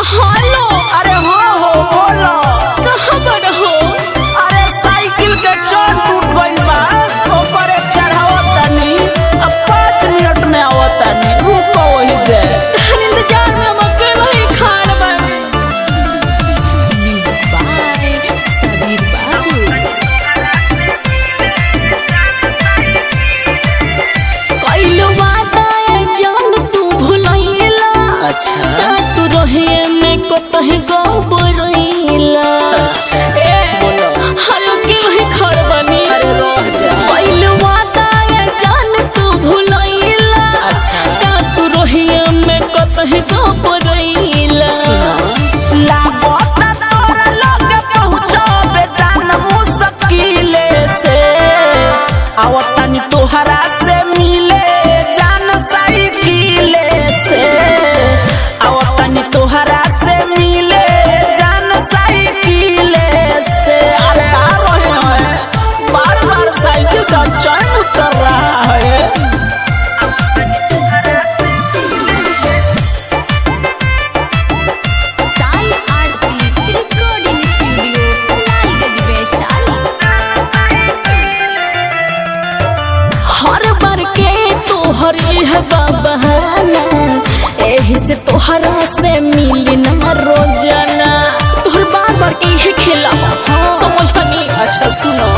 Hello. अरे हाँ हो बोलो। कहाँ पर हो? अरे साइकिल के चोट टूट गइल बा, ओकरे चढ़ावत तनी, अब 5 मिनट में आवत तनी, रुको वही जे। इंतजार में हम अकेला ही खाड़ बानी। बाय सबीर बाबू। कइलो वादा जान तू भुलैला। अच्छा तू रहे में कतही गबरैला। ए बोलो। हालो अकेला ही खाड़ बानी। अरे रह जा। कइलो वादा जान तू भुलैला। अच्छा तू रहे में कतही गबरैला। लागत तोरा लगे पहुँचबे जान मुश्किले से, आवत तनी तोहरा से मिले जान साइकिले से, आवत तनी तोहरा से मिले जान साइकिले से। अरे आ रहे हैं, बार बार साइकिल का चैन उतर रहा है। साई आरती रिकॉर्डिंग स्टूडियो लालगंज वैशाली। हर बार के तोहर यह बहाना, एही से तोहरा से मिली ना रोजाना। तोहर बार बार के यह खेला हो, समझ हनी। अच्छा सुनो